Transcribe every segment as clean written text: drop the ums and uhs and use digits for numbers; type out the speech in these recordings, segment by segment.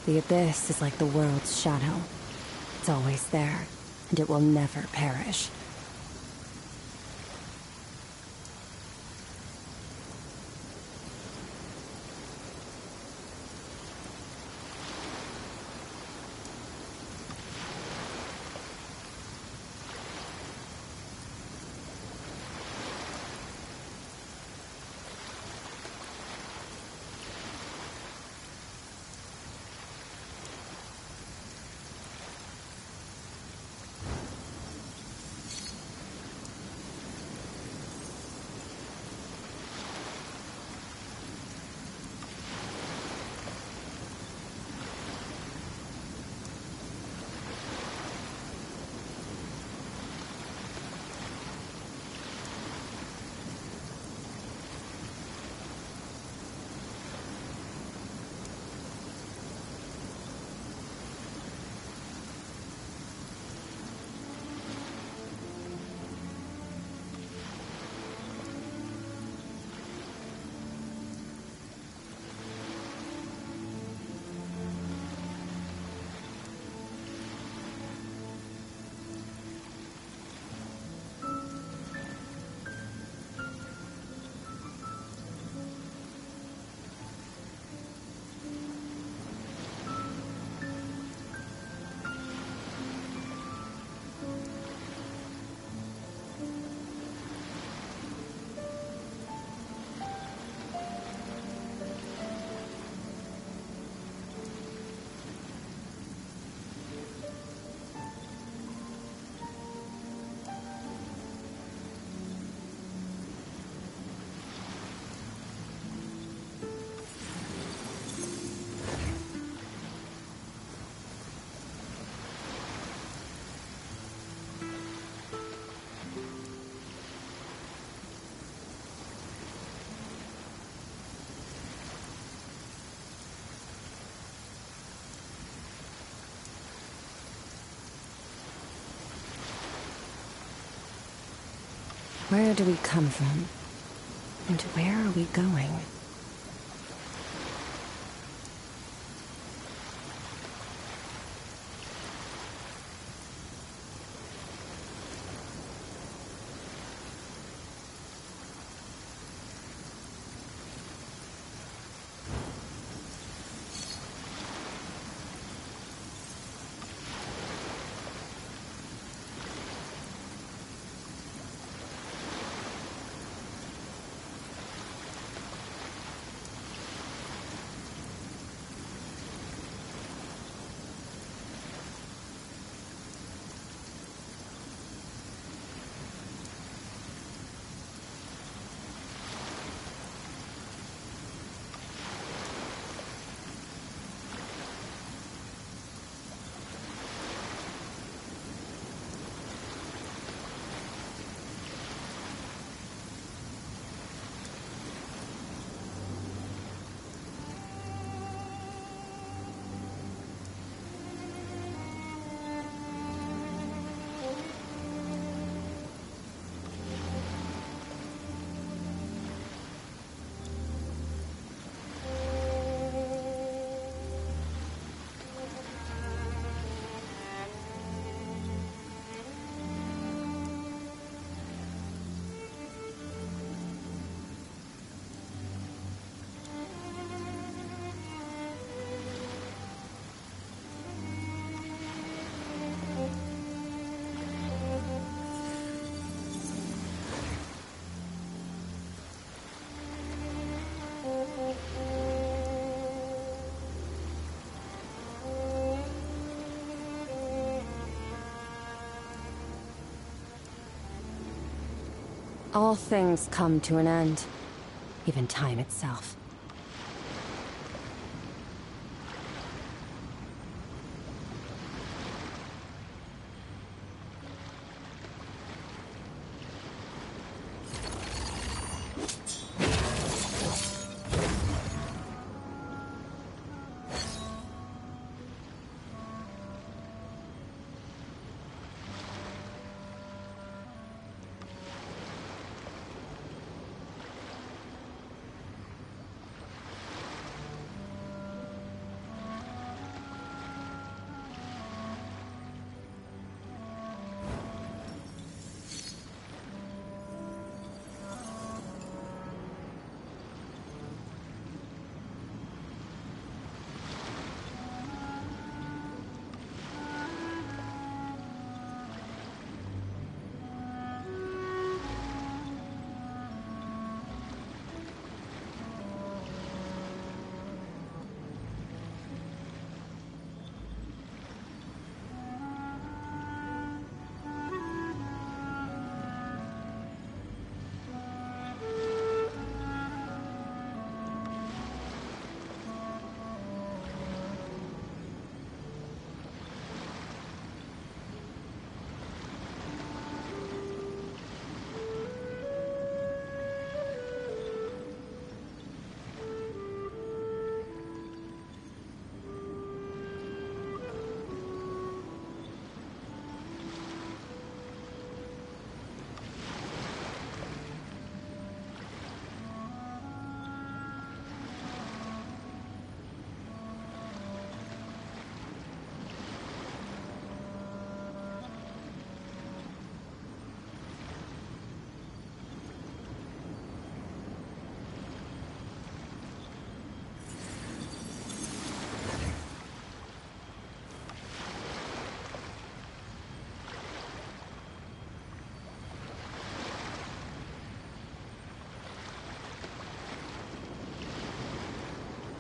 The abyss is like the world's shadow. It's always there, and it will never perish. Where do we come from? And where are we going? All things come to an end, even time itself.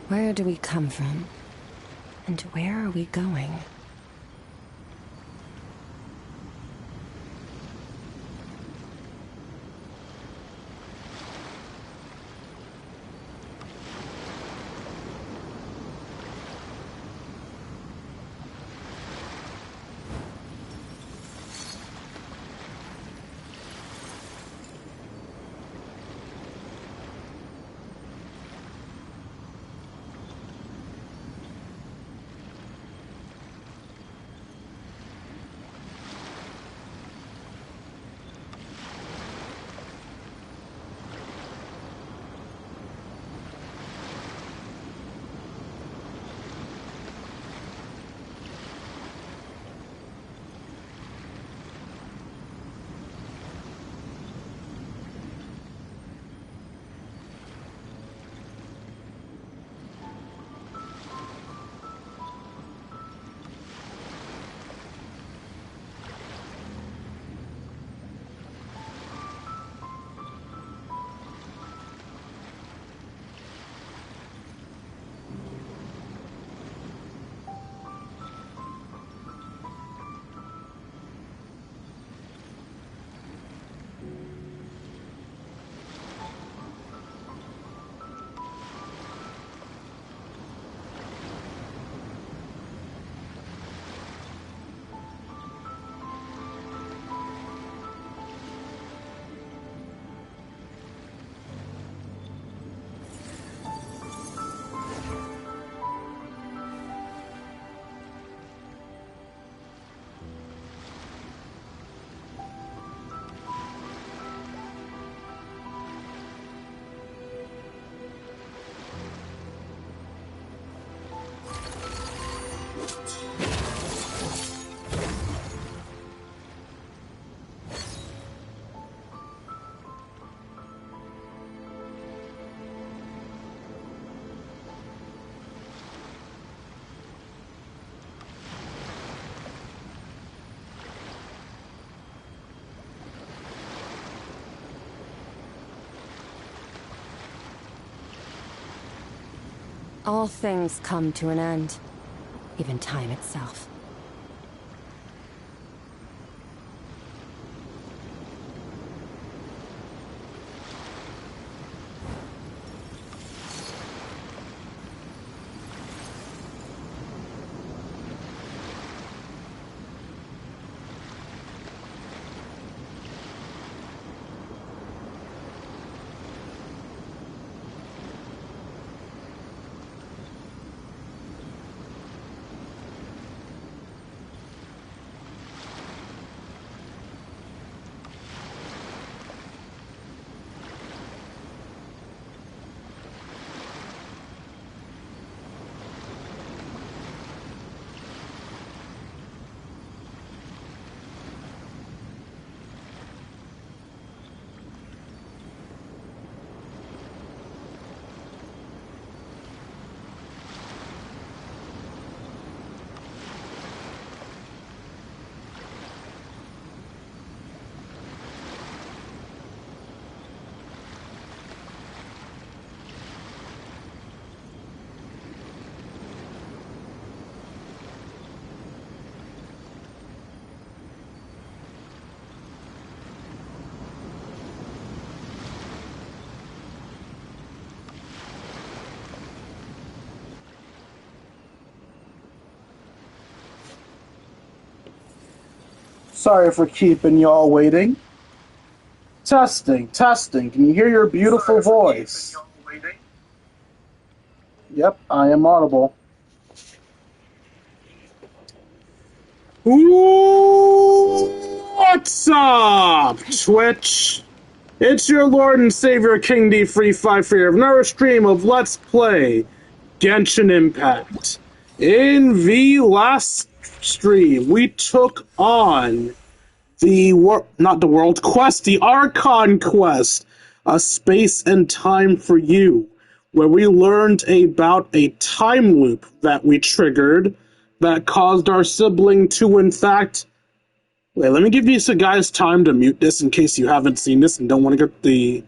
Where do we come from? And where are we going? All things come to an end, even time itself. Sorry for keeping y'all waiting. Testing, testing. Can you hear your beautiful voice? Yep, I am audible. What's up, Twitch? It's your Lord and Savior King D354 here of another stream of Let's Play Genshin Impact. In the last stream, we took on the World Quest, the Archon Quest, A Space and Time for You, where we learned about a time loop that we triggered that caused our sibling to, in fact... Wait, let me give you guys time to mute this in case you haven't seen this and don't want to get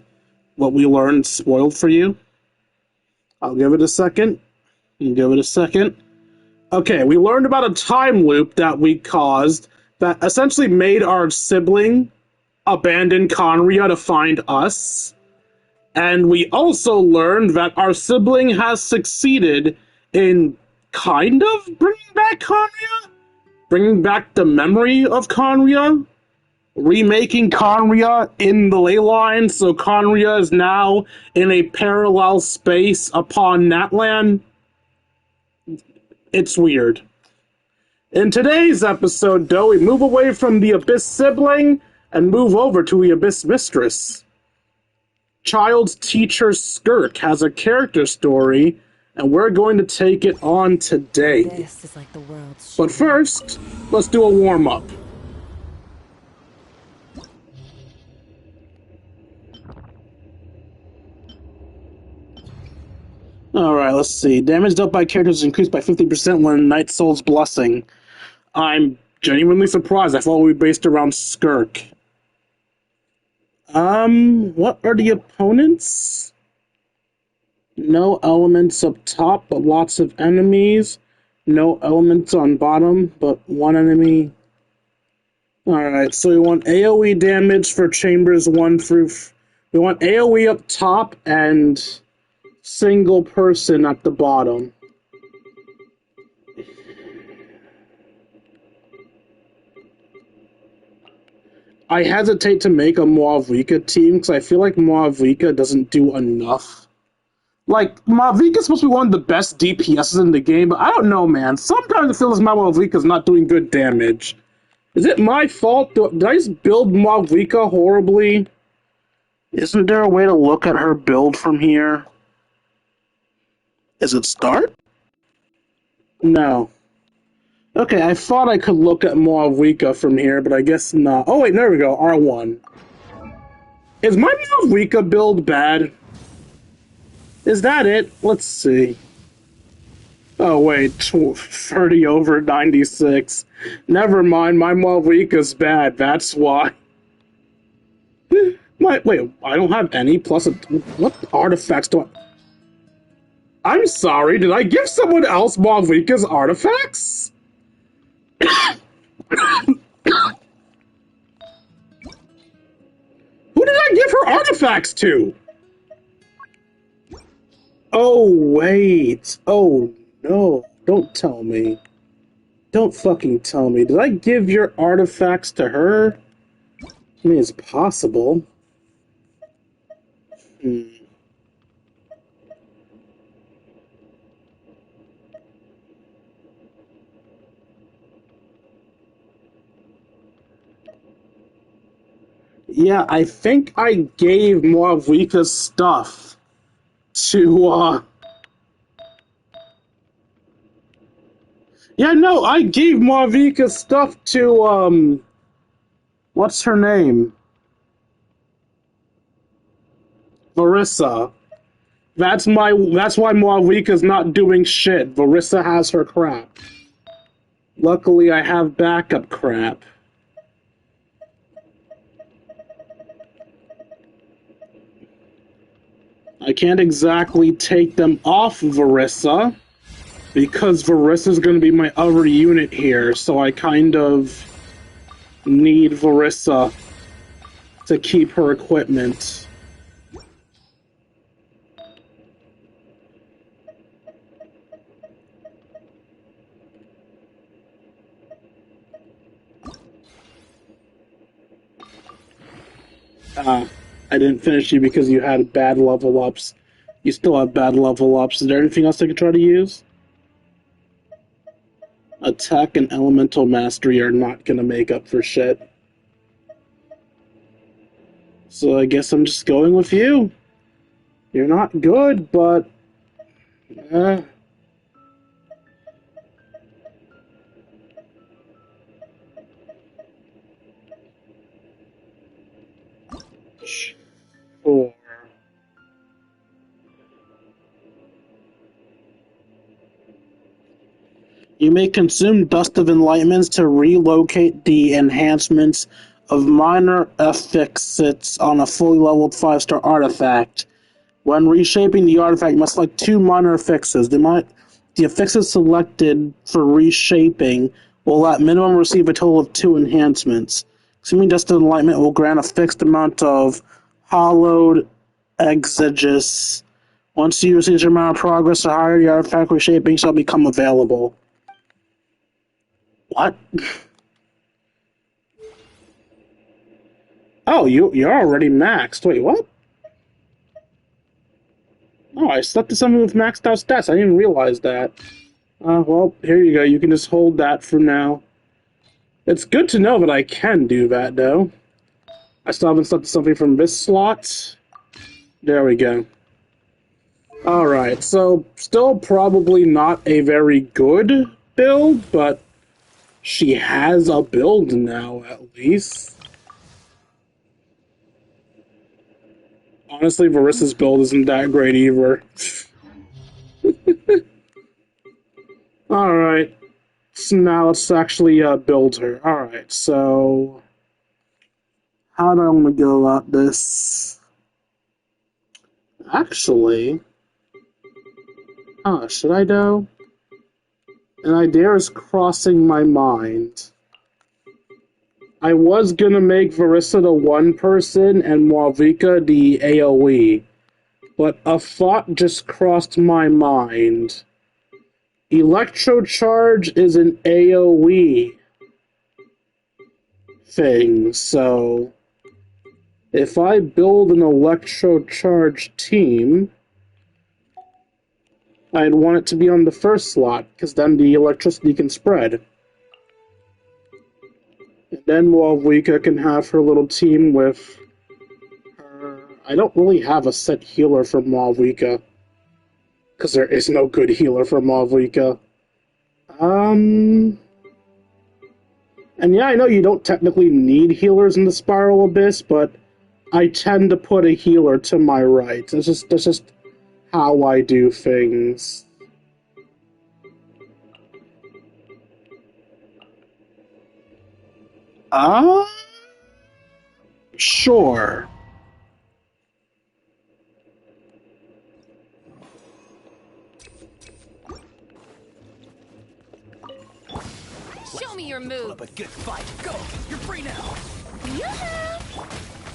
what we learned spoiled for you. I'll give it a second. Give it a second. Okay, we learned about a time loop that we caused that essentially made our sibling abandon Conria to find us. And we also learned that our sibling has succeeded in kind of bringing back Conria? Bringing back the memory of Conria? Remaking Conria in the ley line, so Conria is now in a parallel space upon Natlan? It's weird. In today's episode, though, we move away from the Abyss sibling and move over to the Abyss mistress. Child's teacher Skirk has a character story, and we're going to take it on today. This is like the world's But first, let's do a warm-up. Alright, let's see. Damage dealt by characters is increased by 50% when Night Soul's Blessing. I'm genuinely surprised. I thought we based around Skirk. What are the opponents? No elements up top, but lots of enemies. No elements on bottom, but one enemy. Alright, so we want AoE damage for chambers 1 through... We want AoE up top and single person at the bottom. I hesitate to make a Moavika team because I feel like Moavika doesn't do enough. Like, Moavika's supposed to be one of the best DPSs in the game, but I don't know, man. Sometimes I feel as my Moavika's not doing good damage. Is it my fault? Did I just build Moavika horribly? Isn't there a way to look at her build from here? Is it start? No. Okay, I thought I could look at Moavika from here, but I guess not. Oh wait, there we go, R1. Is my Moavika build bad? Is that it? Let's see. Oh wait, 30 over 96. Never mind, my Moavika's bad, that's why. Wait, I don't have any plus... What artifacts do I... I'm sorry, did I give someone else Moavika's artifacts? Who did I give her artifacts to? Oh, wait. Oh, no. Don't tell me. Don't fucking tell me. Did I give your artifacts to her? I mean, it's possible. Yeah, I think I gave Moavika's stuff to, Yeah, no, I gave Moavika's stuff to, what's her name? Varissa. That's why Moavika's not doing shit. Varissa has her crap. Luckily, I have backup crap. I can't exactly take them off Varissa, because Varissa's going to be my other unit here, so I kind of need Varissa to keep her equipment. I didn't finish you because you had bad level ups. You still have bad level ups. Is there anything else I could try to use? Attack and Elemental Mastery are not going to make up for shit. So I guess I'm just going with you. You're not good, but... Sure. You may consume Dust of Enlightenments to relocate the enhancements of minor affixes on a fully leveled 5-star artifact. When reshaping the artifact, you must select 2 minor affixes. The affixes selected for reshaping will at minimum receive a total of 2 enhancements. Semi-dusted enlightenment will grant a fixed amount of hollowed exegesis. Once you receive your amount of progress, a higher the artifact reshaping shall become available. What? Oh, you're already maxed. Wait, what? Oh, I selected something with maxed out stats. I didn't realize that. Well, here you go. You can just hold that for now. It's good to know that I can do that, though. I still haven't selected something from this slot. There we go. Alright, so still probably not a very good build, but she has a build now, at least. Honestly, Varissa's build isn't that great either. Alright, so now let's actually build her. Alright, so how do I want to go about this? Actually, should I though? An idea is crossing my mind. I was gonna make Varissa the one person and Malvika the AoE, but a thought just crossed my mind. Electrocharge is an AoE thing, so if I build an Electrocharge team, I'd want it to be on the first slot, because then the electricity can spread. And then Malvika can have her little team with her. I don't really have a set healer for Malvika, because there is no good healer for Malvika. And yeah, I know you don't technically need healers in the Spiral Abyss, but I tend to put a healer to my right. That's just how I do things. Sure. Show me your move. Put up a good fight. Go! You're free now! Yoo-hoo!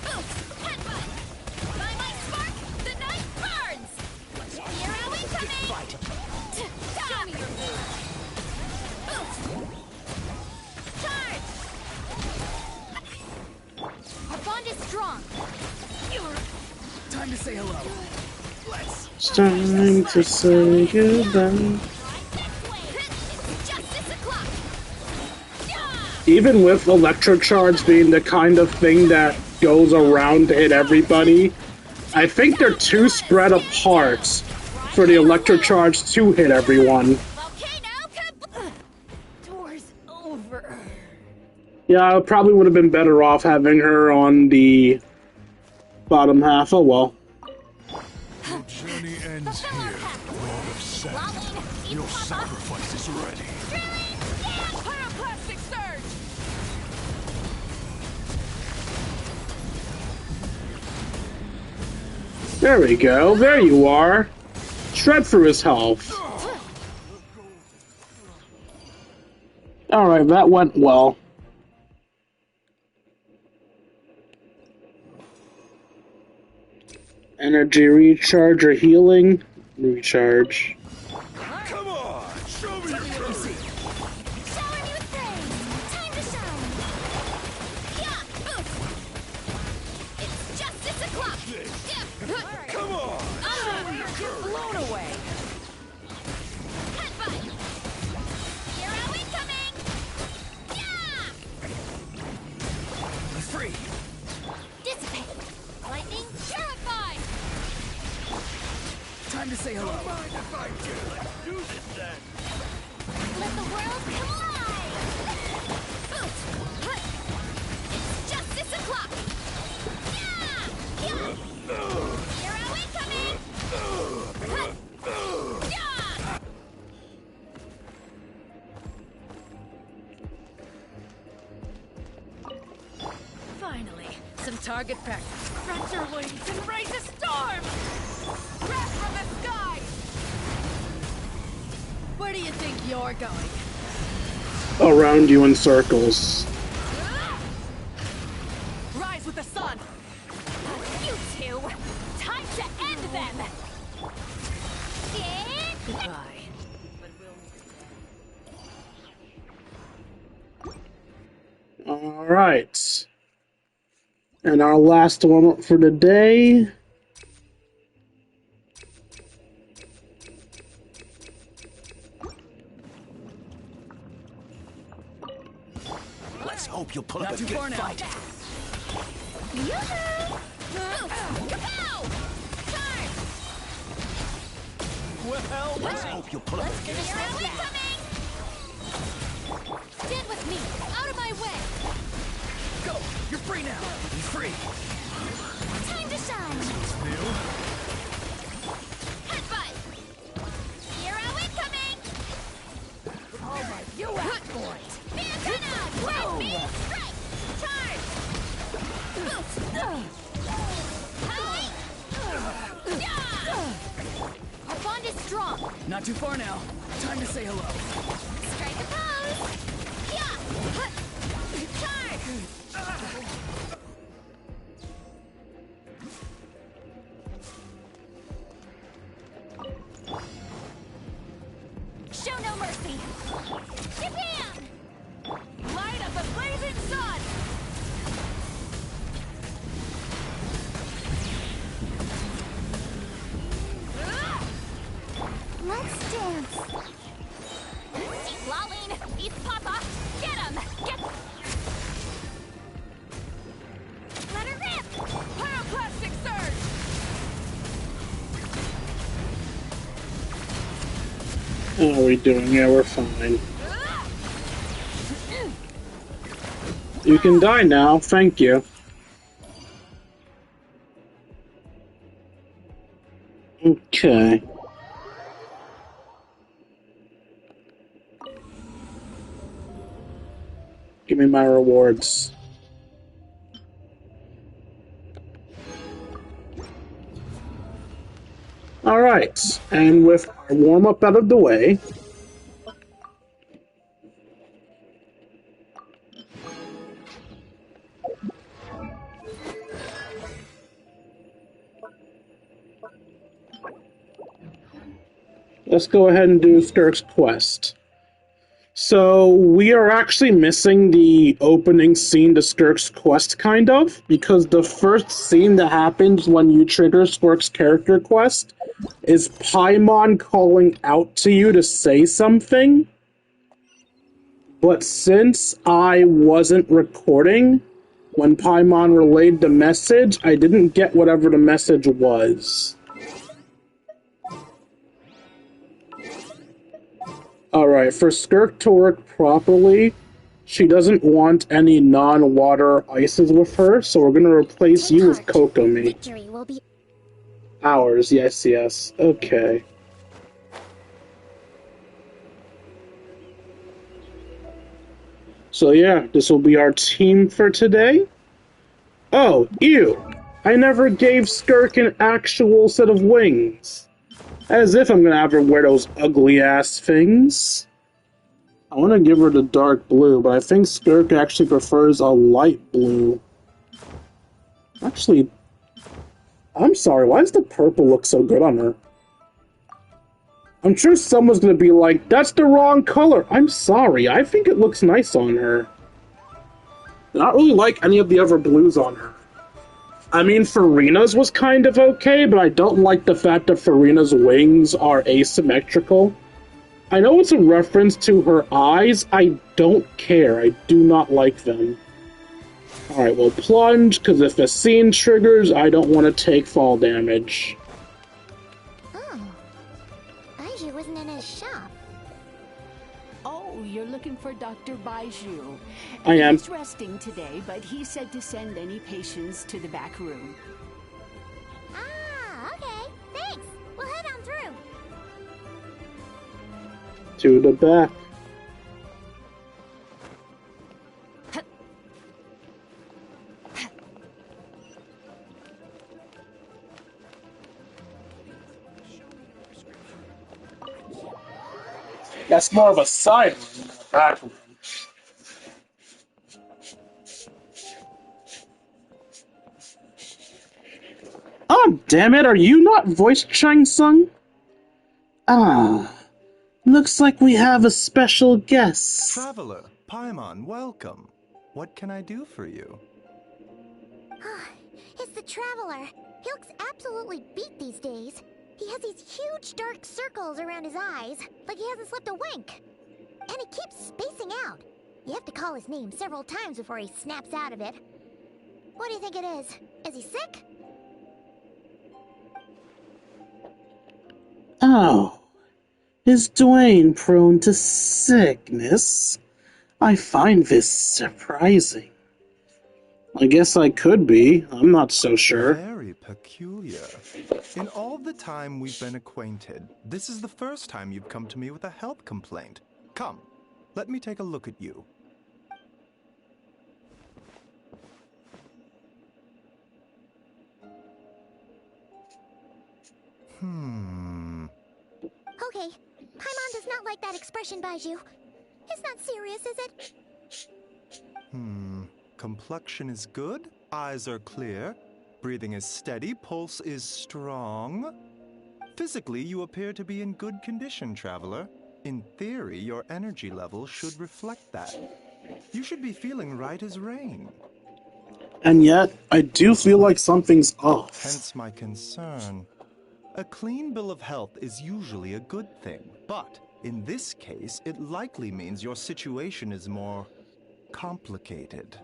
Boots! Headbutt! By my spark, the night burns! Here are we coming! Fight! Show me your move! Boots! Charge! Our bond is strong. Time to say hello. Let's... It's time to say goodbye. Even with Electrocharge being the kind of thing that goes around to hit everybody, I think they're too spread apart for the Electrocharge to hit everyone. Door's over. Yeah, I probably would have been better off having her on the bottom half. Oh well. Your journey ends here, Lord of Sand. Your sacrifice is ready. Pyroclastic surge! There we go. There you are. Shred through his health. Alright, that went well. Energy recharge or healing? Recharge. Come on, show me your courage. Shower me with praise! Time to shine! Yeah! Boost! It's justice o'clock! Yeah. Come on, You're blown away! Headbutt! Here are we coming! Yeah! I'm free! Dissipate! Lightning purified! Time to say hello. mind if I do. Let's do this then. Let the world come alive! Boost! It's justice o'clock! Yeah! Yeah! Here are we coming! Yeah! Finally, some target practice. Stretch your wings and raise a storm! Crash from the sky! do you think you're going? Around you in circles. Rise with the sun! You two! Time to end them! Goodbye. Alright. And our last one for the day. Let's hope you'll pull up a good fight. Yoo-hoo! Kapow! Charge! Well, let's hope you'll pull up a good Here are we coming! Stand with me! Out of my way! Go! You're free now! Be free! Time to shine! Headbutt! Here are we coming! All right, you asked for it! Banana! Red beam strike! Charge! Boost! Hi! Yeah! Our bond is strong! Not too far now. Time to say hello. Strike a pose! Yeah! Charge! Show no mercy! Japan! Light up the blazing sun! Let's dance! Keep lolling! Eat Papa! Get him! Get... Let her rip! Pyroclastic surge! How are we doing? Yeah, we're fine. You can die now, thank you. Okay. Give me my rewards. Alright, and with our warm-up out of the way, let's go ahead and do Skirk's quest. So, we are actually missing the opening scene to Skirk's quest, kind of, because the first scene that happens when you trigger Skirk's character quest is Paimon calling out to you to say something. But since I wasn't recording when Paimon relayed the message, I didn't get whatever the message was. Alright, for Skirk to work properly, she doesn't want any non-water ices with her, so we're gonna replace you with Kokomi. Victory will be Ours, yes, yes. Okay. So yeah, this will be our team for today. Oh, ew! I never gave Skirk an actual set of wings. As if I'm gonna have her wear those ugly-ass things. I want to give her the dark blue, but I think Skirk actually prefers a light blue. Actually, I'm sorry, why does the purple look so good on her? I'm sure someone's gonna be like, that's the wrong color! I'm sorry, I think it looks nice on her. I don't really like any of the other blues on her. I mean, Farina's was kind of okay, but I don't like the fact that Farina's wings are asymmetrical. I know it's a reference to her eyes, I don't care, I do not like them. Alright, we'll plunge, because if a scene triggers, I don't want to take fall damage. Oh. Baiju wasn't in his shop. Oh, you're looking for Dr. Baiju. I am. He's resting today, but he said to send any patients to the back room. Ah, okay. Thanks. We'll head on through. To the back. That's more of a side room than a back room. Oh, damn it, are you not voice Chang Sung? Ah, looks like we have a special guest. Traveler, Paimon, welcome. What can I do for you? It's the Traveler. He looks absolutely beat these days. He has these huge dark circles around his eyes, like he hasn't slept a wink. And he keeps spacing out. You have to call his name several times before he snaps out of it. What do you think it is? Is he sick? Oh, is Dwayne prone to sickness? I find this surprising. I guess I could be. I'm not so sure. Very peculiar. In all the time we've been acquainted, this is the first time you've come to me with a health complaint. Come, let me take a look at you. Okay, Paimon does not like that expression, Baiju. It's not serious, is it? Complexion is good, eyes are clear, breathing is steady, pulse is strong. Physically, you appear to be in good condition, Traveler. In theory, your energy level should reflect that. You should be feeling right as rain. And yet, I do feel like something's off. Hence my concern. A clean bill of health is usually a good thing, but in this case, it likely means your situation is more complicated.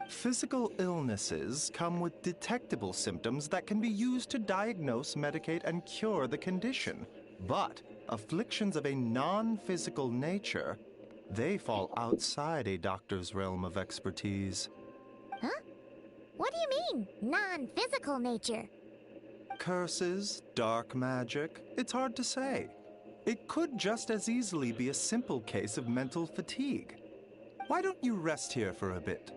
Physical illnesses come with detectable symptoms that can be used to diagnose, medicate, and cure the condition. But afflictions of a non-physical nature, they fall outside a doctor's realm of expertise. Huh? What do you mean, non-physical nature? Curses, dark magic, it's hard to say. It could just as easily be a simple case of mental fatigue. Why don't you rest here for a bit?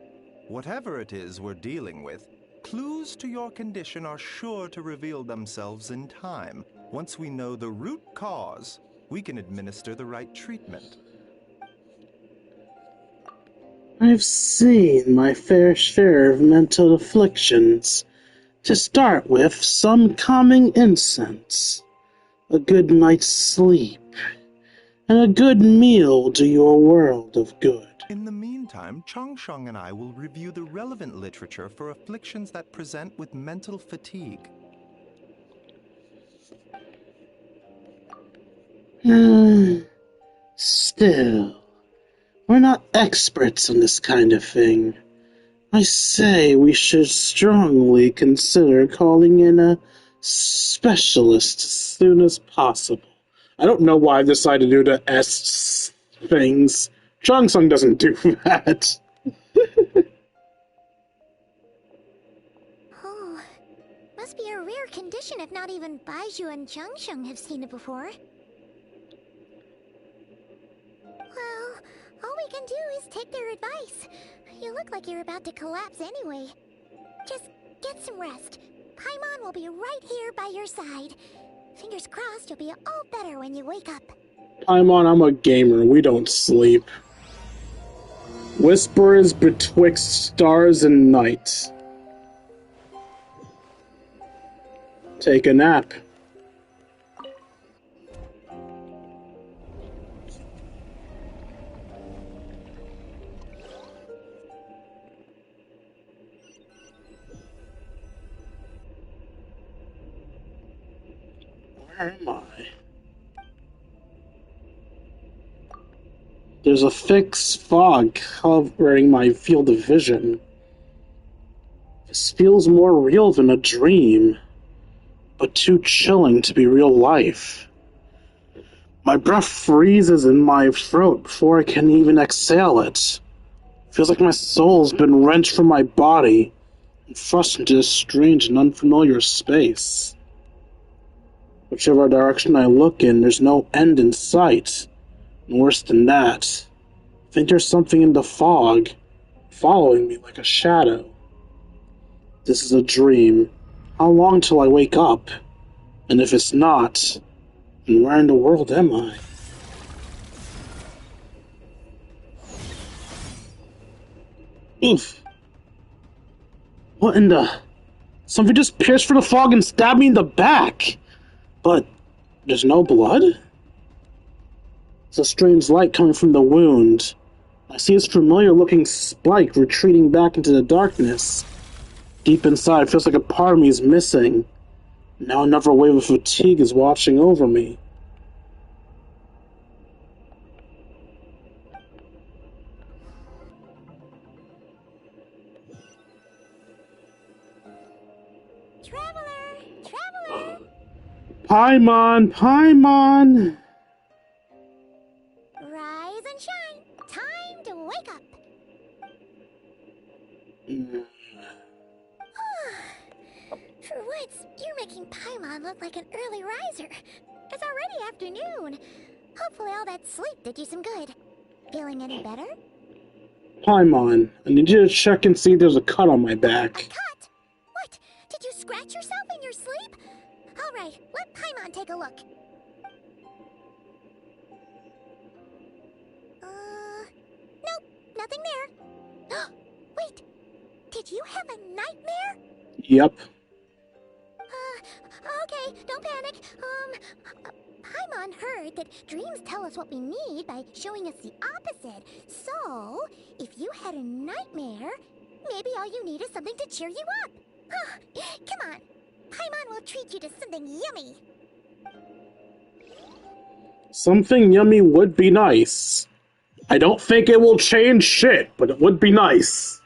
Whatever it is we're dealing with, clues to your condition are sure to reveal themselves in time. Once we know the root cause, we can administer the right treatment. I've seen my fair share of mental afflictions. To start with, some calming incense, a good night's sleep, and a good meal do you a world of good. In the meantime, Changsheng and I will review the relevant literature for afflictions that present with mental fatigue. Still, we're not experts on this kind of thing. I say we should strongly consider calling in a specialist as soon as possible. I don't know why I decided to do the S things. Changsung doesn't do that. Oh, must be a rare condition if not even Baiju and Changsheng have seen it before. Well, all we can do is take their advice. You look like you're about to collapse anyway. Just get some rest. Paimon will be right here by your side. Fingers crossed you'll be all better when you wake up. Paimon, I'm a gamer. We don't sleep. Whispers betwixt stars and night. Take a nap. Where am I? There's a thick fog covering my field of vision. This feels more real than a dream, but too chilling to be real life. My breath freezes in my throat before I can even exhale it. Feels like my soul's been wrenched from my body and thrust into this strange and unfamiliar space. Whichever direction I look in, there's no end in sight. And worse than that, I think there's something in the fog, following me like a shadow. This is a dream. How long till I wake up? And if it's not, then where in the world am I? Oof. What in the... Something just pierced through the fog and stabbed me in the back. But there's no blood? It's a strange light coming from the wound. I see its familiar-looking spike retreating back into the darkness. Deep inside, it feels like a part of me is missing. Now another wave of fatigue is watching over me. Traveler! Paimon! Paimon! Rise and shine! Time to wake up! For once, you're making Paimon look like an early riser. It's already afternoon. Hopefully all that sleep did you some good. Feeling any better? Paimon, I need you to check and see if there's a cut on my A back. cut? What? Did you scratch yourself in your sleep? Alright, let Paimon take a look. Nope, nothing there. Wait, did you have a nightmare? Yep. Okay, don't panic. Paimon heard that dreams tell us what we need by showing us the opposite. So, if you had a nightmare, maybe all you need is something to cheer you up. Come on, Paimon will treat you to something yummy. Something yummy would be nice. I don't think it will change shit, but it would be nice.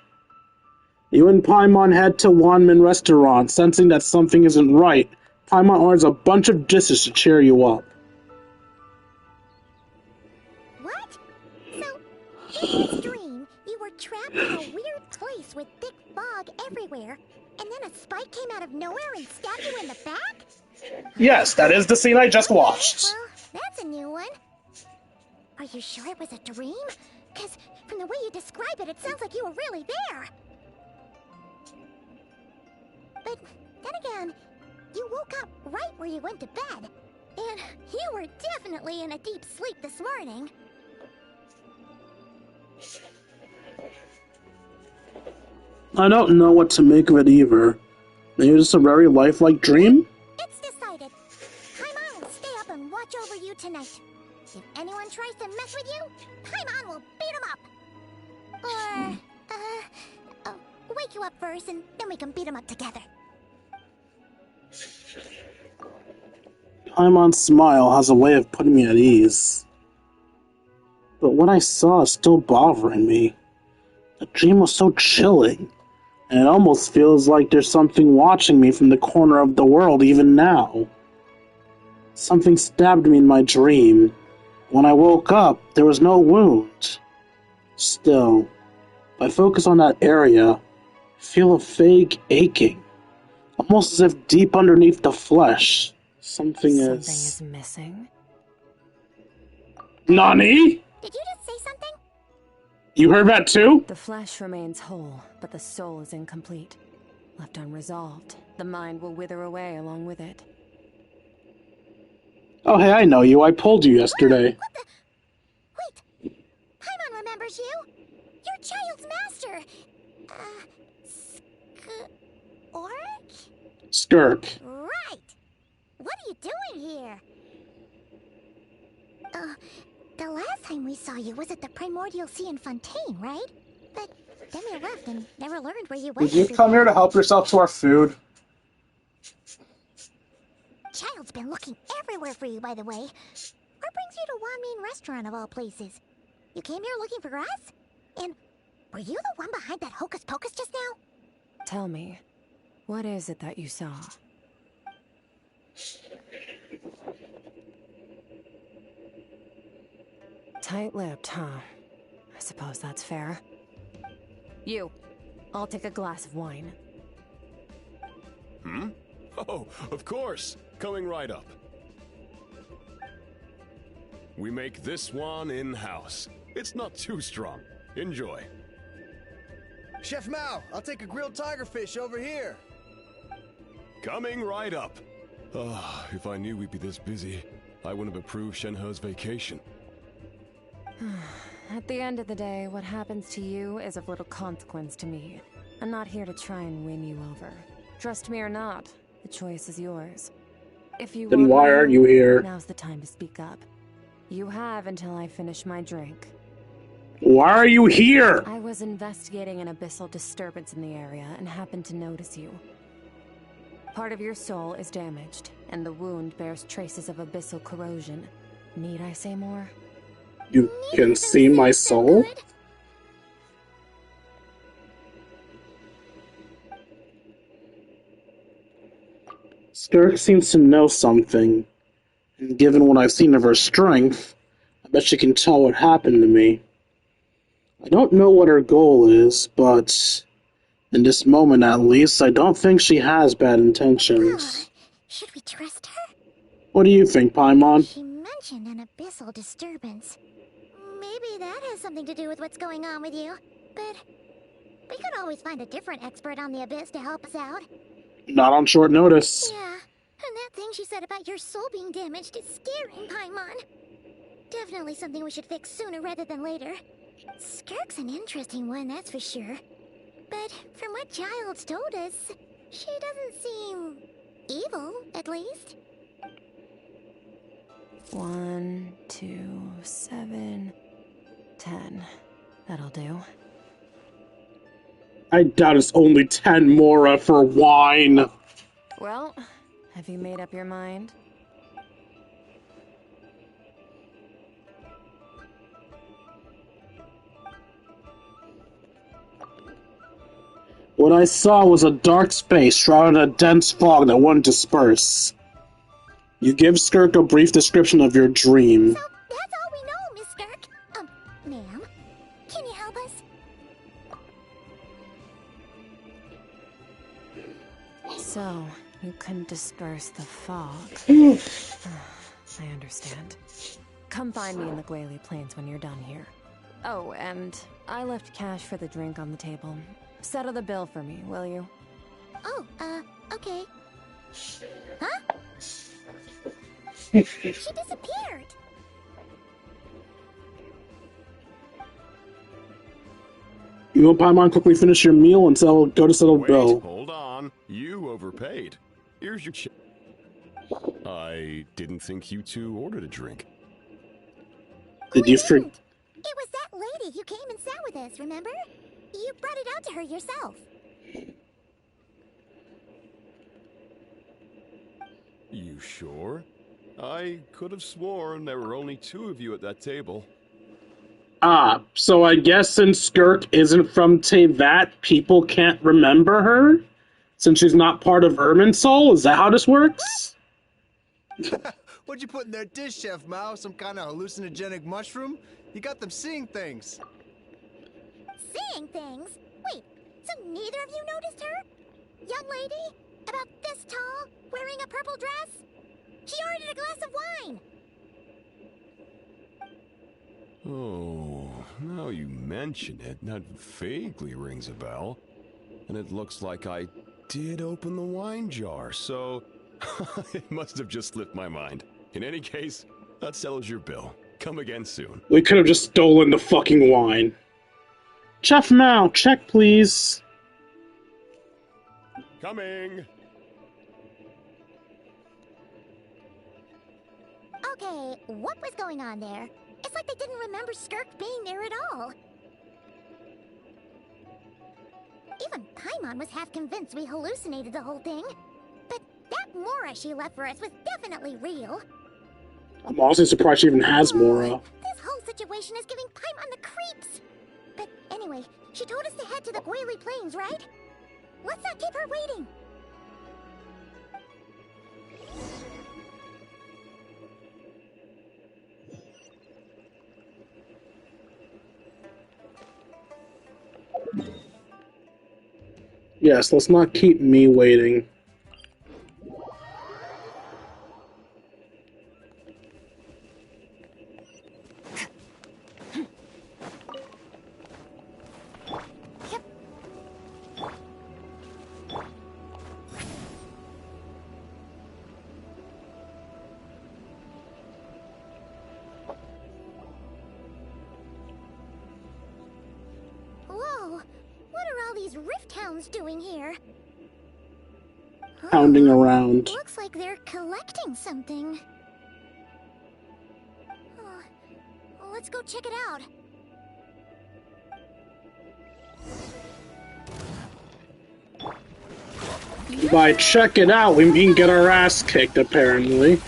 You and Paimon head to Wanman Restaurant, sensing that something isn't right. Paimon orders a bunch of dishes to cheer you up. What? So, in this dream, you were trapped in a weird place with thick fog everywhere, and then a spike came out of nowhere and stabbed you in the back? Yes, that is the scene I just watched. Well, that's a new one. Are you sure it was a dream? Because from the way you describe it, it sounds like you were really there. But then again, you woke up right where you went to bed. And you were definitely in a deep sleep this morning. I don't know what to make of it either. Maybe it's a very lifelike dream? It's decided. Paimon will stay up and watch over you tonight. If anyone tries to mess with you, Paimon will beat him up. Or, wake you up first and then we can beat him up together. Paimon's smile has a way of putting me at ease. But what I saw is still bothering me. The dream was so chilling, and it almost feels like there's something watching me from the corner of the world even now. Something stabbed me in my dream. When I woke up, there was no wound. Still, if I focus on that area, I feel a vague aching, almost as if deep underneath the flesh, something is missing. Nani? Did you just say something? You heard that too? The flesh remains whole, but the soul is incomplete. Left unresolved, the mind will wither away along with it. Oh, hey, I know you. I pulled you yesterday. What the? Wait! Paimon remembers you! Your child's master! Skirk. Right! What are you doing here? The last time we saw you was at the Primordial Sea in Fontaine, right? But then we left and never learned where you went. Did you come here to help yourself to our food? Child's been looking everywhere for you, by the way. What brings you to Wanmean Restaurant of all places? You came here looking for us? And were you the one behind that hocus pocus just now? Tell me, what is it that you saw? Tight-lipped, huh? I suppose that's fair. You, I'll take a glass of wine. Hmm? Oh, of course. Coming right up. We make this one in-house. It's not too strong. Enjoy. Chef Mao, I'll take a grilled tigerfish over here. Coming right up. Ah, if I knew we'd be this busy, I wouldn't have approved Shenhe's vacation. At the end of the day, what happens to you is of little consequence to me. I'm not here to try and win you over. Trust me or not, the choice is yours. If you Then want why me, aren't you here? now's the time to speak up. You have until I finish my drink. Why are you here? I was investigating an abyssal disturbance in the area and happened to notice you. Part of your soul is damaged, and the wound bears traces of abyssal corrosion. Need I say more? You can see my soul? Skirk seems to know something, and given what I've seen of her strength, I bet she can tell what happened to me. I don't know what her goal is, but in this moment at least, I don't think she has bad intentions. Should we trust her? What do you think, Paimon? She mentioned an abyssal disturbance. Maybe that has something to do with what's going on with you. But we could always find a different expert on the abyss to help us out. Not on short notice. Yeah, and that thing she said about your soul being damaged is scaring, Paimon. Definitely something we should fix sooner rather than later. Skirk's an interesting one, that's for sure. But from what Child's told us, she doesn't seem evil, at least. 1, 2, 7, 10. That'll do. I doubt it's only 10 mora for wine. Well, have you made up your mind? What I saw was a dark space shrouded in a dense fog that wouldn't disperse. You give Skirk a brief description of your dream. So, that's all we know, Miss Skirk. Ma'am, can you help us? So, you can disperse the fog. I understand. Come find me in the Gwali Plains when you're done here. Oh, and I left cash for the drink on the table. Settle the bill for me, will you? Oh, okay. Huh? She disappeared. You and Paimon quickly finish your meal and go to settle Wait, bill. hold on. You overpaid. Here's your check. I didn't think you two ordered a drink. Did you forget? It was that lady who came and sat with us, remember? You brought it out to her yourself. You sure? I could have sworn there were only two of you at that table. Ah, so I guess since Skirk isn't from Teyvat, people can't remember her? Since she's not part of Irminsul? Is that how this works? What'd you put in their dish, Chef Mao? Some kind of hallucinogenic mushroom? You got them seeing things. Seeing things? Wait, so neither of you noticed her? Young lady? About this tall? Wearing a purple dress? She ordered a glass of wine! Oh, now you mention it, that vaguely rings a bell. And it looks like I did open the wine jar, so it must have just slipped my mind. In any case, that settles your bill. Come again soon. We could have just stolen the fucking wine. Chef Mao, check please. Coming! Okay, what was going on there? It's like they didn't remember Skirk being there at all. Even Paimon was half convinced we hallucinated the whole thing. But that Mora she left for us was definitely real. I'm also surprised she even has Mora. This whole situation is giving Paimon the creeps. But anyway, she told us to head to the Gwali Plains, right? Let's not keep her waiting. Yes, let's not keep me waiting. these rift hounds doing here? Hounding around. Looks like they're collecting something. Let's go check it out. By check it out, we can get our ass kicked, apparently.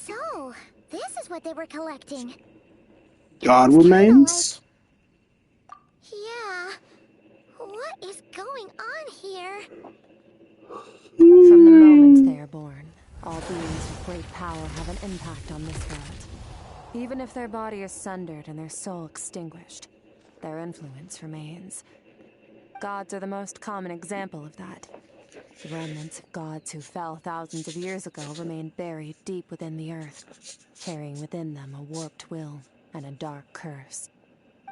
So, this is what they were collecting. God remains? Yeah. What is going on here? From the moment they are born, all beings with great power have an impact on this world. Even if their body is sundered and their soul extinguished, their influence remains. Gods are the most common example of that. The remnants of gods who fell thousands of years ago remain buried deep within the earth, carrying within them a warped will and a dark curse.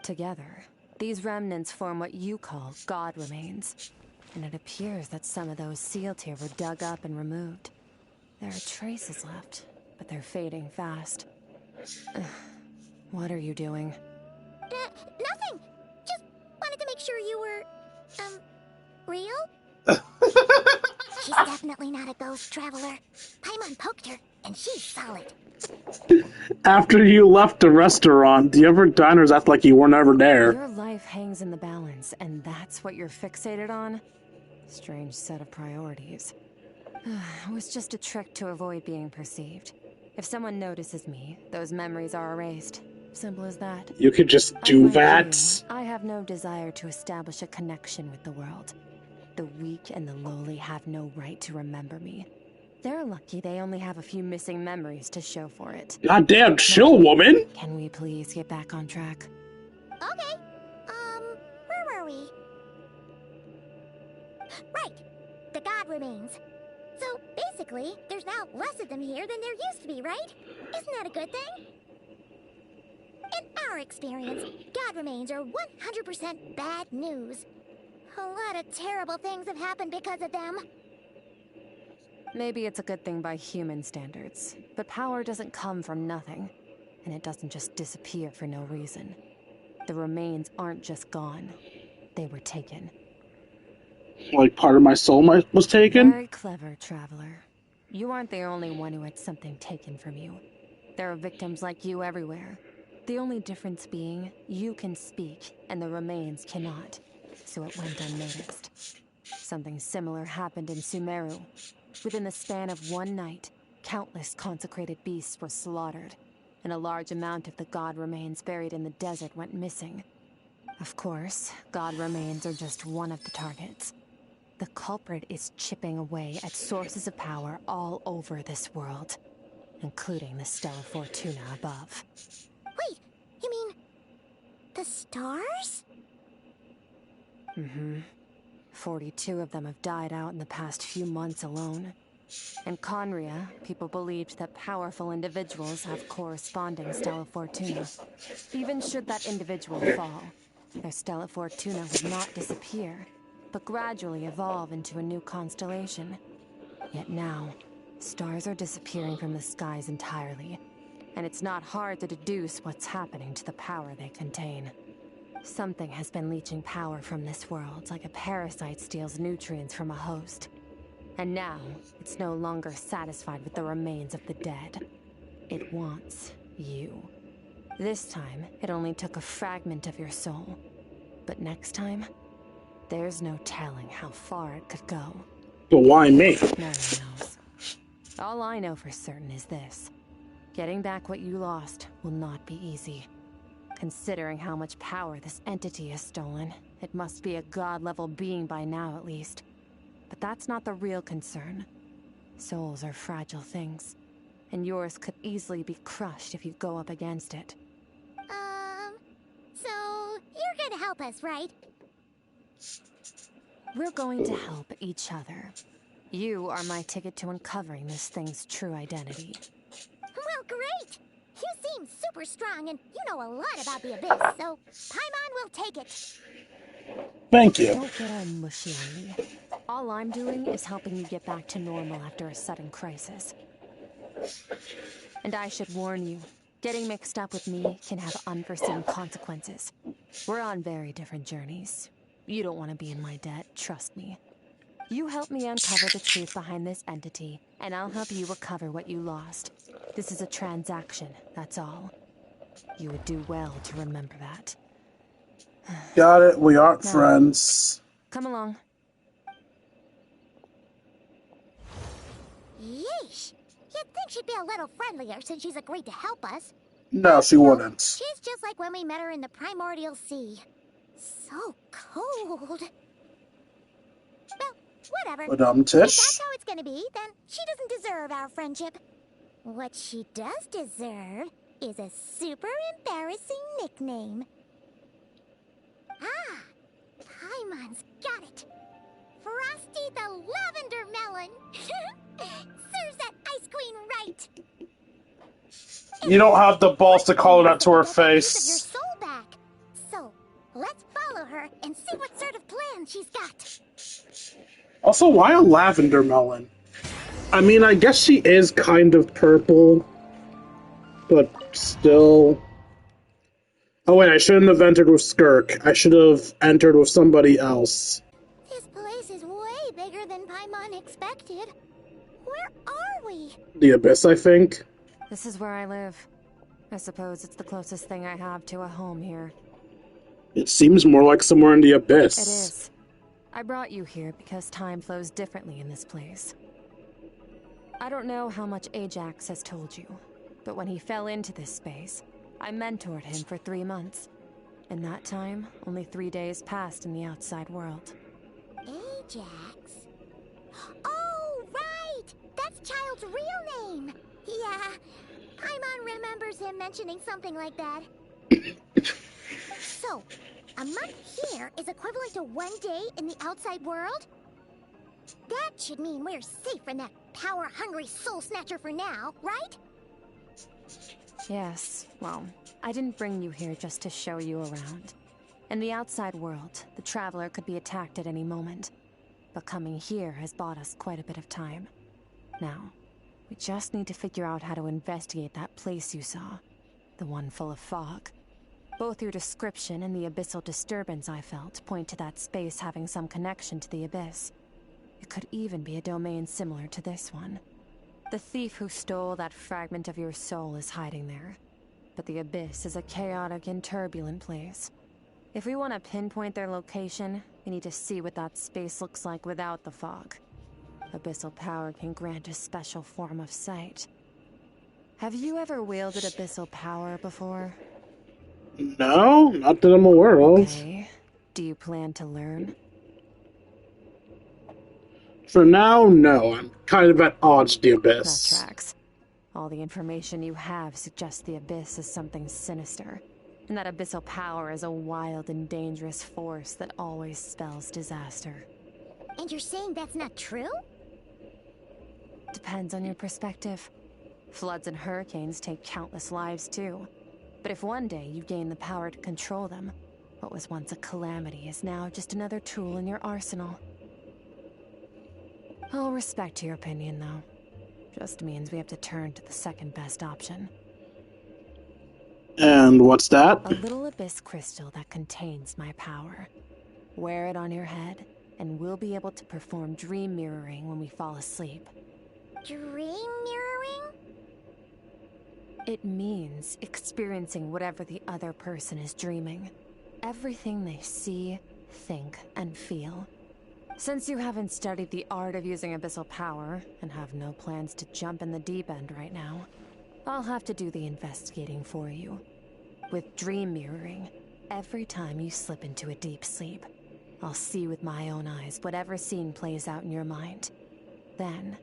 Together, these remnants form what you call God remains, and it appears that some of those sealed here were dug up and removed. There are traces left, but they're fading fast. What are you doing? Nothing! Just wanted to make sure you were, real? She's definitely not a ghost traveler. Paimon poked her, and she's solid. After you left the restaurant, the other diners act like you were never there. Your life hangs in the balance, and that's what you're fixated on? Strange set of priorities. It was just a trick to avoid being perceived. If someone notices me, those memories are erased. Simple as that. You could just do Unlike that. you, I have no desire to establish a connection with the world. The weak and the lowly have no right to remember me. They're lucky they only have a few missing memories to show for it. Goddamn chill, woman! Can we please get back on track? Okay. Where were we? Right. The God remains. So, basically, there's now less of them here than there used to be, right? Isn't that a good thing? In our experience, God remains are 100% bad news. A lot of terrible things have happened because of them. Maybe it's a good thing by human standards, but power doesn't come from nothing, and it doesn't just disappear for no reason. The remains aren't just gone, they were taken. Like part of my soul was taken? Very clever, traveler. You aren't the only one who had something taken from you. There are victims like you everywhere. The only difference being, you can speak, and the remains cannot, so it went unnoticed. Something similar happened in Sumeru. Within the span of one night, countless consecrated beasts were slaughtered, and a large amount of the god remains buried in the desert went missing. Of course, god remains are just one of the targets. The culprit is chipping away at sources of power all over this world, including the Stella Fortuna above. Wait, you mean the stars? Mm-hmm. 42 of them have died out in the past few months alone. In Conria, people believed that powerful individuals have corresponding Stella Fortuna. Even should that individual fall, their Stella Fortuna would not disappear, but gradually evolve into a new constellation. Yet now, stars are disappearing from the skies entirely, and it's not hard to deduce what's happening to the power they contain. Something has been leeching power from this world like a parasite steals nutrients from a host. And now, it's no longer satisfied with the remains of the dead. It wants you. This time, it only took a fragment of your soul. But next time, there's no telling how far it could go. But why me? No one knows. All I know for certain is this. Getting back what you lost will not be easy. Considering how much power this entity has stolen, it must be a god-level being by now at least. But that's not the real concern. Souls are fragile things, and yours could easily be crushed if you go up against it. So you're gonna help us, right? We're going to help each other. You are my ticket to uncovering this thing's true identity. Well, great! You seem super strong and you know a lot about the Abyss, so Paimon will take it. Thank you. Don't get all mushy on me. All I'm doing is helping you get back to normal after a sudden crisis. And I should warn you, getting mixed up with me can have unforeseen consequences. We're on very different journeys. You don't want to be in my debt, trust me. You help me uncover the truth behind this entity, and I'll help you recover what you lost. This is a transaction, that's all. You would do well to remember that. Got it. We aren't Now, friends. come along. Yeesh! You'd think she'd be a little friendlier since she's agreed to help us. No, she wouldn't. She's just like when we met her in the Primordial Sea. So cold. Well, whatever. If Tish. that's how it's gonna be, then she doesn't deserve our friendship. What she does deserve is a super embarrassing nickname. Ah! Paimon's got it. Frosty the Lavender Melon. Serves that ice queen right. You don't have the balls to call it out to her Get that piece face. of your soul back. So, let's follow her and see what sort of plan she's got. Also, why a lavender melon? I mean, I guess she is kind of purple, but still. Oh wait, I shouldn't have entered with Skirk. I should have entered with somebody else. This place is way bigger than Paimon expected. Where are we? The Abyss, I think. This is where I live. I suppose it's the closest thing I have to a home here. It seems more like somewhere in the Abyss. It is. I brought you here because time flows differently in this place. I don't know how much Ajax has told you, but when he fell into this space, I mentored him for 3 months. In that time, only 3 days passed in the outside world. Ajax? Oh, right! That's Child's real name! Yeah, Paimon remembers him mentioning something like that. So, a month here is equivalent to 1 day in the outside world? That should mean we're safe from that power-hungry soul snatcher for now, right? Yes, well, I didn't bring you here just to show you around. In the outside world, the Traveler could be attacked at any moment. But coming here has bought us quite a bit of time. Now, we just need to figure out how to investigate that place you saw. The one full of fog. Both your description and the abyssal disturbance I felt point to that space having some connection to the Abyss. It could even be a domain similar to this one. The thief who stole that fragment of your soul is hiding there. But the Abyss is a chaotic and turbulent place. If we want to pinpoint their location, we need to see what that space looks like without the fog. Abyssal power can grant a special form of sight. Have you ever wielded abyssal power before? No, not that I'm aware of. Okay. Do you plan to learn? For now, no. I'm kind of at odds with the Abyss. That tracks. All the information you have suggests the Abyss is something sinister, and that abyssal power is a wild and dangerous force that always spells disaster. And you're saying that's not true? Depends on your perspective. Floods and hurricanes take countless lives too. But if one day you gain the power to control them, what was once a calamity is now just another tool in your arsenal. I'll respect your opinion, though. Just means we have to turn to the second best option. And what's that? A little abyss crystal that contains my power. Wear it on your head, and we'll be able to perform dream mirroring when we fall asleep. Dream mirroring? It means experiencing whatever the other person is dreaming. Everything they see, think, and feel. Since you haven't studied the art of using abyssal power, and have no plans to jump in the deep end right now, I'll have to do the investigating for you. With dream mirroring, every time you slip into a deep sleep, I'll see with my own eyes whatever scene plays out in your mind. Then,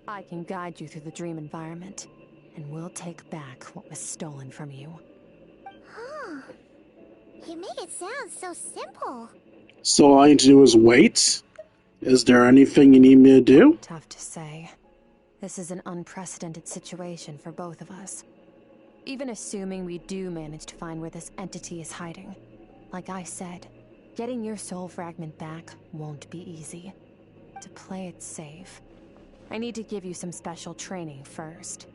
I can guide you through the dream environment, and we'll take back what was stolen from you. Huh. You make it sound so simple. So all I need to do is wait? Is there anything you need me to do? Tough to say. This is an unprecedented situation for both of us. Even assuming we do manage to find where this entity is hiding. Like I said, getting your soul fragment back won't be easy. To play it safe, I need to give you some special training first.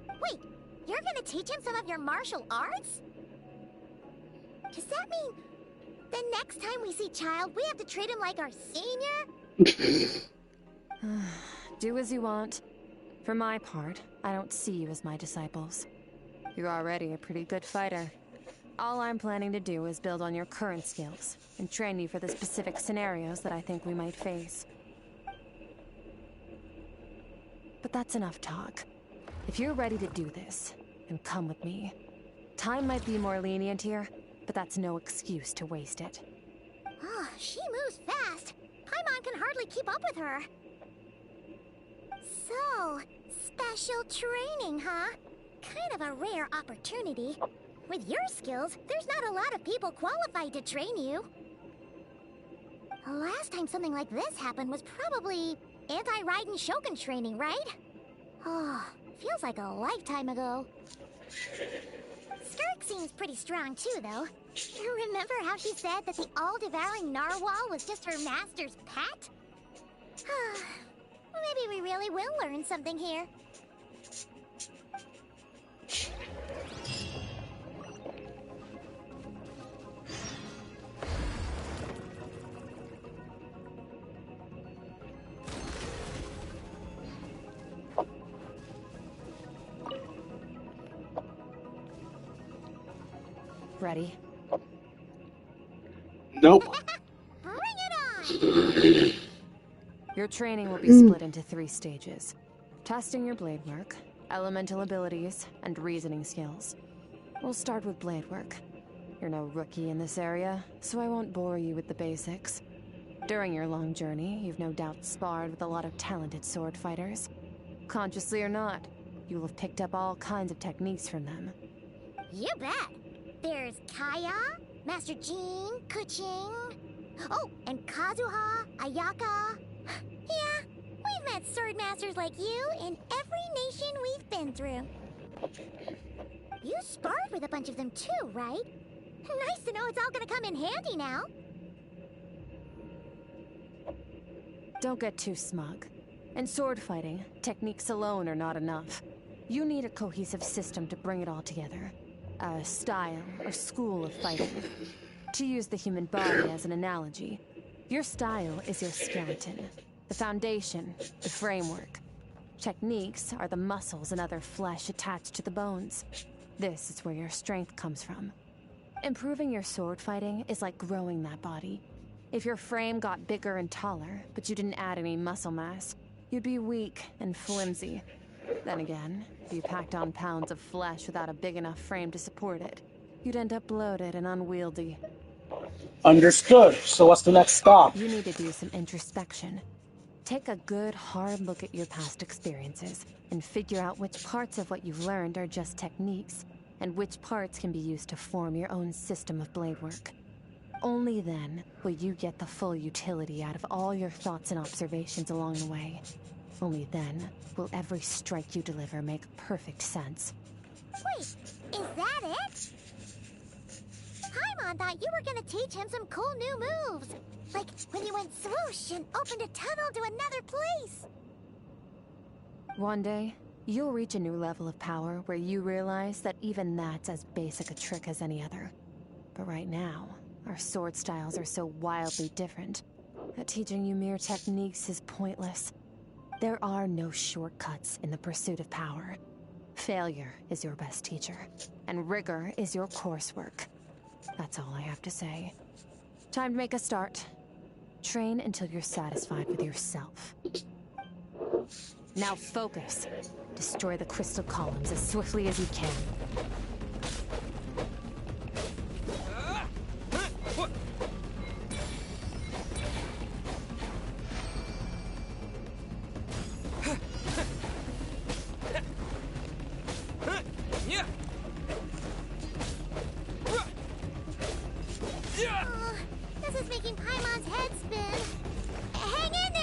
Wait, you're gonna teach him some of your martial arts? Does that mean the next time we see Child, we have to treat him like our senior? Do as you want. For my part, I don't see you as my disciples. You're already a pretty good fighter. All I'm planning to do is build on your current skills and train you for the specific scenarios that I think we might face. But that's enough talk. If you're ready to do this, then come with me. Time might be more lenient here, but that's no excuse to waste it. Oh, she moves fast. Paimon can hardly keep up with her. So, special training, huh? Kind of a rare opportunity. With your skills, there's not a lot of people qualified to train you. The last time something like this happened was probably anti-Raiden Shogun training, right? Oh, feels like a lifetime ago. Skirk seems pretty strong too, though. You remember how she said that the all-devouring narwhal was just her master's pet? Maybe we really will learn something here. Ready? Nope. Bring it on! Your training will be split into 3 stages. Testing your blade work, elemental abilities, and reasoning skills. We'll start with blade work. You're no rookie in this area, so I won't bore you with the basics. During your long journey, you've no doubt sparred with a lot of talented sword fighters. Consciously or not, you will have picked up all kinds of techniques from them. You bet! There's Kaya, Master Jean, Kuching... Oh, and Kazuha, Ayaka... Yeah, we've met sword masters like you in every nation we've been through. You sparred with a bunch of them too, right? Nice to know it's all gonna come in handy now. Don't get too smug. In sword fighting, techniques alone are not enough. You need a cohesive system to bring it all together. A style, a school of fighting. To use the human body as an analogy, your style is your skeleton, the foundation, the framework. Techniques are the muscles and other flesh attached to the bones. This is where your strength comes from. Improving your sword fighting is like growing that body. If your frame got bigger and taller, but you didn't add any muscle mass, you'd be weak and flimsy. Then again, if you packed on pounds of flesh without a big enough frame to support it, you'd end up bloated and unwieldy. Understood. So what's the next stop? You need to do some introspection. Take a good, hard look at your past experiences and figure out which parts of what you've learned are just techniques, and which parts can be used to form your own system of blade work. Only then will you get the full utility out of all your thoughts and observations along the way. Only then will every strike you deliver make perfect sense. Wait, is that it? Paimon thought you were gonna teach him some cool new moves. Like when you went swoosh and opened a tunnel to another place. One day, you'll reach a new level of power where you realize that even that's as basic a trick as any other. But right now, our sword styles are so wildly different that teaching you mere techniques is pointless. There are no shortcuts in the pursuit of power. Failure is your best teacher, and rigor is your coursework. That's all I have to say. Time to make a start. Train until you're satisfied with yourself. Now focus. Destroy the crystal columns as swiftly as you can. This is making Paimon's head spin. Hang in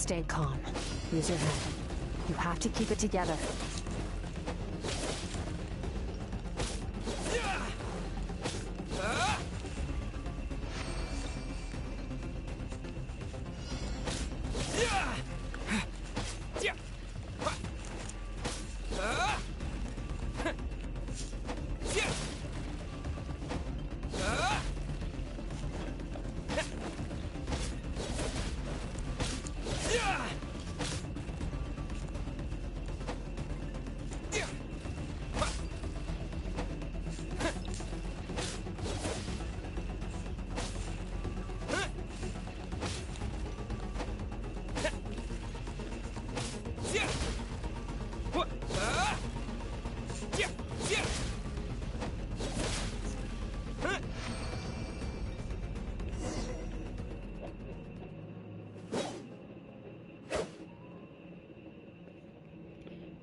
Stay calm. Use your head. You have to keep it together.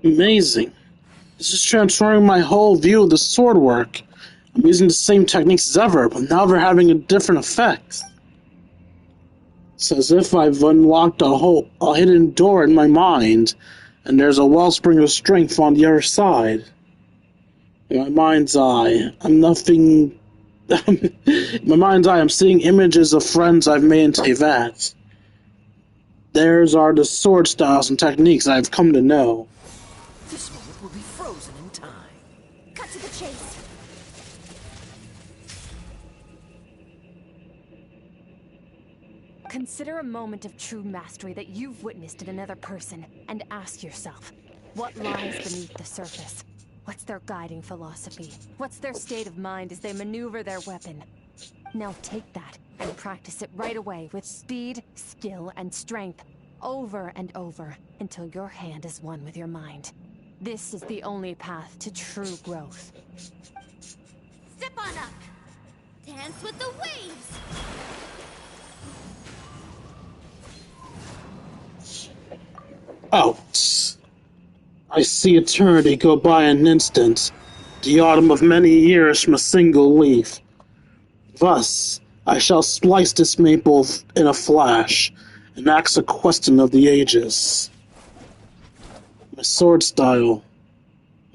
Amazing. This is transforming my whole view of the sword work. I'm using the same techniques as ever, but now they're having a different effect. It's as if I've unlocked a hidden door in my mind, and there's a wellspring of strength on the other side. In my mind's eye, I'm nothing... in my mind's eye, I'm seeing images of friends I've made in Tevat. Theirs are the sword styles and techniques I've come to know. This moment will be frozen in time. Cut to the chase. Consider a moment of true mastery that you've witnessed in another person, and ask yourself, what lies beneath the surface? What's their guiding philosophy? What's their state of mind as they maneuver their weapon? Now take that and practice it right away with speed, skill, and strength, over and over, until your hand is one with your mind. This is the only path to true growth. Step on up. Dance with the waves. Oh, I see eternity go by in an instant, the autumn of many years from a single leaf. Thus, I shall slice this maple in a flash, and ask a question of the ages. My sword style,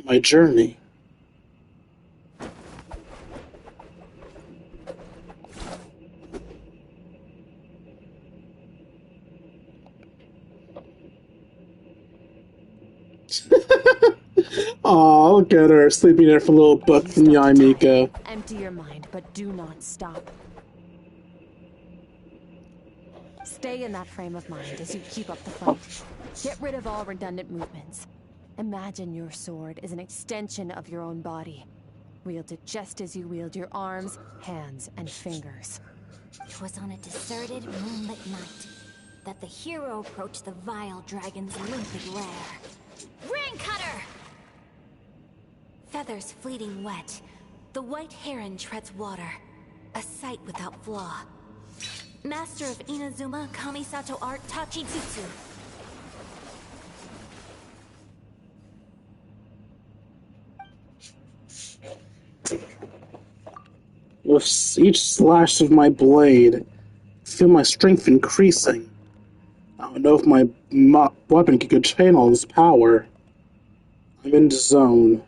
my journey. Aw, look at her, sleeping there for a little book from Yaimiko. Empty your mind, but do not stop. Stay in that frame of mind as you keep up the fight. Get rid of all redundant movements. Imagine your sword is an extension of your own body. Wield it just as you wield your arms, hands, and fingers. It was on a deserted, moonlit night that the hero approached the vile dragon's limpid lair. Ring cutter! Feathers fleeting wet, the white heron treads water, a sight without flaw. Master of Inazuma Kamisato art Tachijutsu. With each slash of my blade, I feel my strength increasing. I don't know if my weapon can contain all this power. I'm in the zone.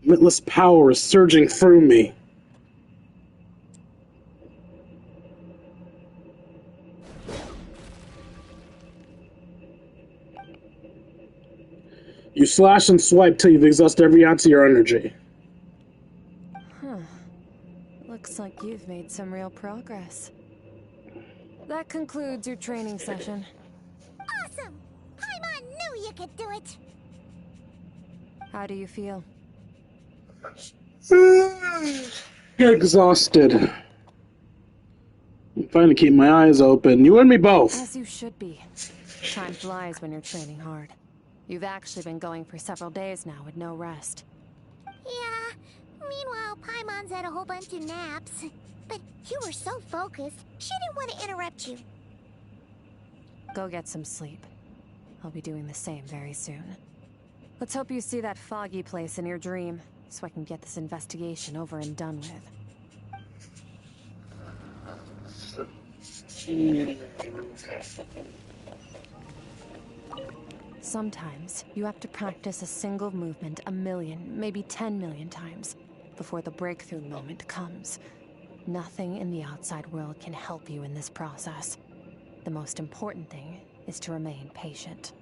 Limitless power is surging through me. You slash and swipe till you've exhausted every ounce of your energy. Huh. Looks like you've made some real progress. That concludes your training session. Awesome! Paimon knew you could do it! How do you feel? Exhausted. I'm trying to keep my eyes open. You and me both. As you should be. Time flies when you're training hard. You've actually been going for several days now with no rest. Yeah, meanwhile Paimon's had a whole bunch of naps. But you were so focused, she didn't want to interrupt you. Go get some sleep. I'll be doing the same very soon. Let's hope you see that foggy place in your dream, so I can get this investigation over and done with. Sometimes you have to practice a single movement 1,000,000, maybe 10,000,000 times before the breakthrough moment comes. Nothing in the outside world can help you in this process. The most important thing is to remain patient.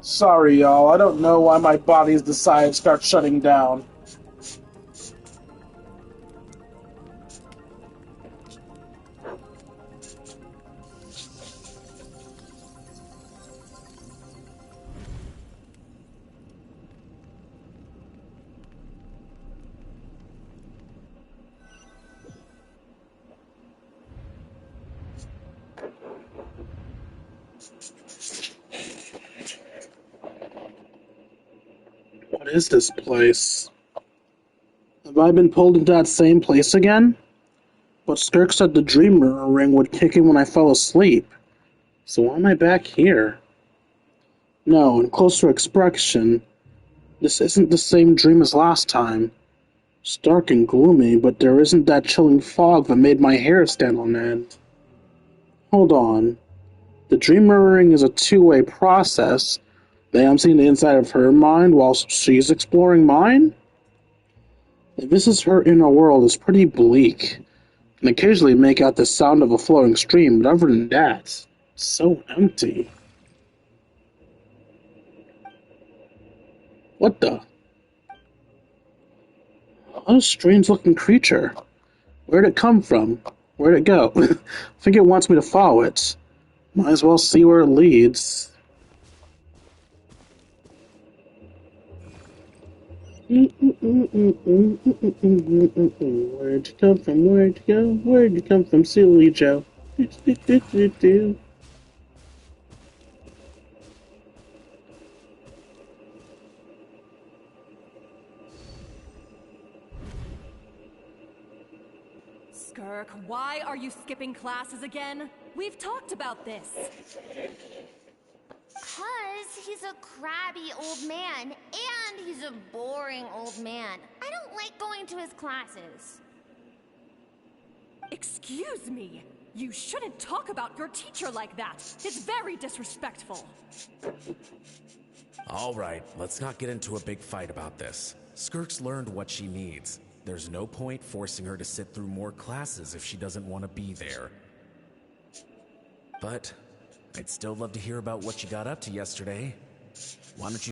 Sorry, y'all. I don't know why my body's decided to start shutting down. What is this place? Have I been pulled into that same place again? But Skirk said the dream mirror ring would kick in when I fell asleep. So why am I back here? No, on closer inspection, this isn't the same dream as last time. It's dark and gloomy, but there isn't that chilling fog that made my hair stand on end. Hold on. The dream mirroring is a two-way process. I'm seeing the inside of her mind while she's exploring mine? If this is her inner world, it's pretty bleak. I can occasionally make out the sound of a flowing stream, but other than that, it's so empty. What the? What a strange-looking creature. Where'd it come from? Where'd it go? I think it wants me to follow it. Might as well see where it leads. Where'd you come from? Where'd you go? Where'd you come from, silly Joe? Skirk, why are you skipping classes again? We've talked about this. 'Cause he's a crabby old man, and he's a boring old man. I don't like going to his classes. Excuse me. You shouldn't talk about your teacher like that. It's very disrespectful. All right, let's not get into a big fight about this. Skirk's learned what she needs. There's no point forcing her to sit through more classes if she doesn't want to be there. But I'd still love to hear about what you got up to yesterday. Why don't you